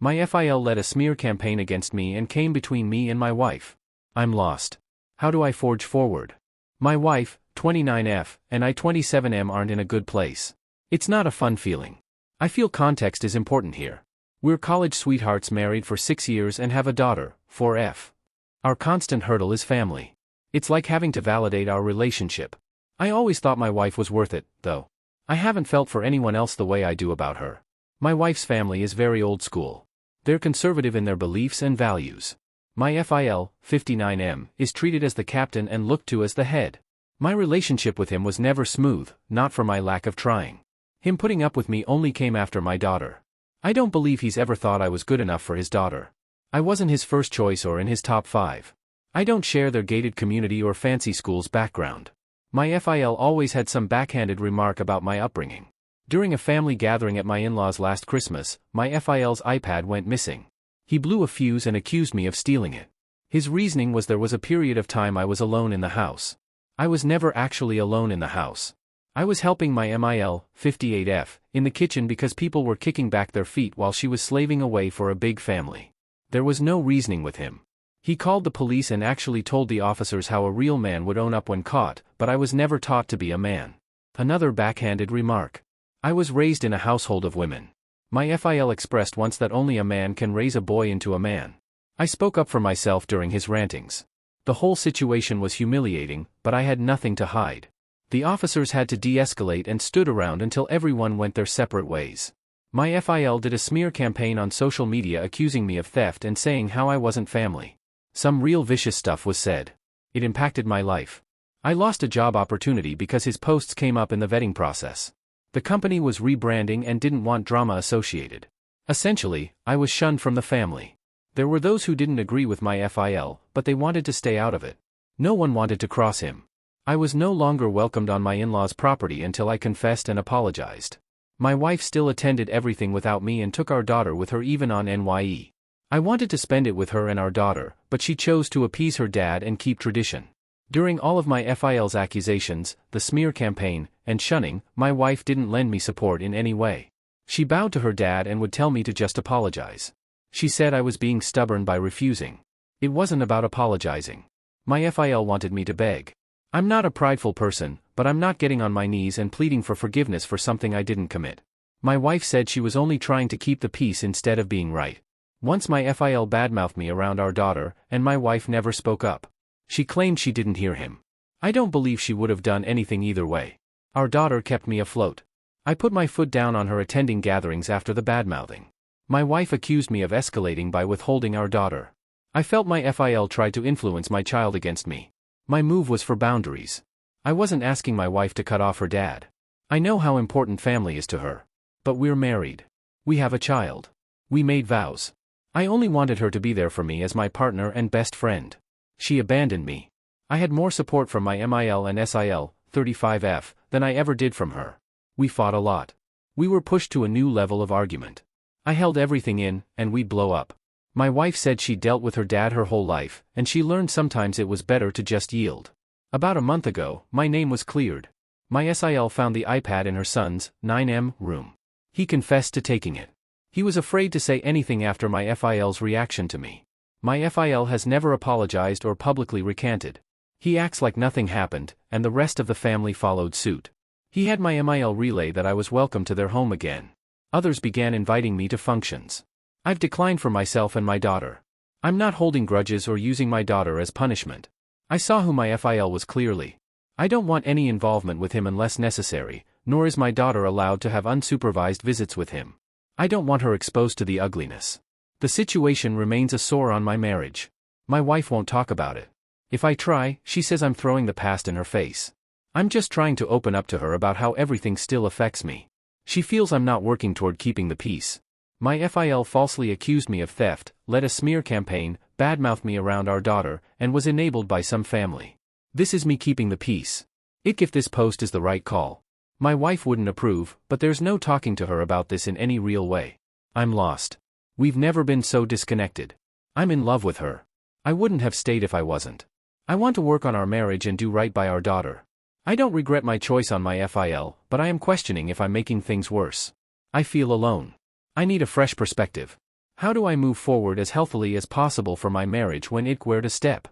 My FIL led a smear campaign against me and came between me and my wife. I'm lost. How do I forge forward? My wife, 29F, and I 27M aren't in a good place. It's not a fun feeling. I feel context is important here. We're college sweethearts married for 6 years and have a daughter, 4F. Our constant hurdle is family. It's like having to validate our relationship. I always thought my wife was worth it, though. I haven't felt for anyone else the way I do about her. My wife's family is very old school. They're conservative in their beliefs and values. My FIL, 59M, is treated as the captain and looked to as the head. My relationship with him was never smooth, not for my lack of trying. Him putting up with me only came after my daughter. I don't believe he's ever thought I was good enough for his daughter. I wasn't his first choice or in his top 5. I don't share their gated community or fancy school's background. My FIL always had some backhanded remark about my upbringing. During a family gathering at my in-laws last Christmas, my FIL's iPad went missing. He blew a fuse and accused me of stealing it. His reasoning was there was a period of time I was alone in the house. I was never actually alone in the house. I was helping my MIL, 58F, in the kitchen because people were kicking back their feet while she was slaving away for a big family. There was no reasoning with him. He called the police and actually told the officers how a real man would own up when caught, but I was never taught to be a man. Another backhanded remark. I was raised in a household of women. My FIL expressed once that only a man can raise a boy into a man. I spoke up for myself during his rantings. The whole situation was humiliating, but I had nothing to hide. The officers had to de-escalate and stood around until everyone went their separate ways. My FIL did a smear campaign on social media accusing me of theft and saying how I wasn't family. Some real vicious stuff was said. It impacted my life. I lost a job opportunity because his posts came up in the vetting process. The company was rebranding and didn't want drama associated. Essentially, I was shunned from the family. There were those who didn't agree with my FIL, but they wanted to stay out of it. No one wanted to cross him. I was no longer welcomed on my in-laws' property until I confessed and apologized. My wife still attended everything without me and took our daughter with her even on NYE. I wanted to spend it with her and our daughter, but she chose to appease her dad and keep tradition. During all of my FIL's accusations, the smear campaign, and shunning, my wife didn't lend me support in any way. She bowed to her dad and would tell me to just apologize. She said I was being stubborn by refusing. It wasn't about apologizing. My FIL wanted me to beg. I'm not a prideful person, but I'm not getting on my knees and pleading for forgiveness for something I didn't commit. My wife said she was only trying to keep the peace instead of being right. Once my FIL badmouthed me around our daughter, and my wife never spoke up. She claimed she didn't hear him. I don't believe she would have done anything either way. Our daughter kept me afloat. I put my foot down on her attending gatherings after the badmouthing. My wife accused me of escalating by withholding our daughter. I felt my FIL tried to influence my child against me. My move was for boundaries. I wasn't asking my wife to cut off her dad. I know how important family is to her. But we're married. We have a child. We made vows. I only wanted her to be there for me as my partner and best friend. She abandoned me. I had more support from my MIL and SIL, 35F, than I ever did from her. We fought a lot. We were pushed to a new level of argument. I held everything in, and we'd blow up. My wife said she dealt with her dad her whole life, and she learned sometimes it was better to just yield. About a month ago, my name was cleared. My SIL found the iPad in her son's, 9M, room. He confessed to taking it. He was afraid to say anything after my FIL's reaction to me. My FIL has never apologized or publicly recanted. He acts like nothing happened, and the rest of the family followed suit. He had my MIL relay that I was welcome to their home again. Others began inviting me to functions. I've declined for myself and my daughter. I'm not holding grudges or using my daughter as punishment. I saw who my FIL was clearly. I don't want any involvement with him unless necessary, nor is my daughter allowed to have unsupervised visits with him. I don't want her exposed to the ugliness. The situation remains a sore on my marriage. My wife won't talk about it. If I try, she says I'm throwing the past in her face. I'm just trying to open up to her about how everything still affects me. She feels I'm not working toward keeping the peace. My FIL falsely accused me of theft, led a smear campaign, badmouthed me around our daughter, and was enabled by some family. This is me keeping the peace. If this post is the right call. My wife wouldn't approve, but there's no talking to her about this in any real way. I'm lost. We've never been so disconnected. I'm in love with her. I wouldn't have stayed if I wasn't. I want to work on our marriage and do right by our daughter. I don't regret my choice on my FIL, but I am questioning if I'm making things worse. I feel alone. I need a fresh perspective. How do I move forward as healthily as possible for my marriage when it were to step?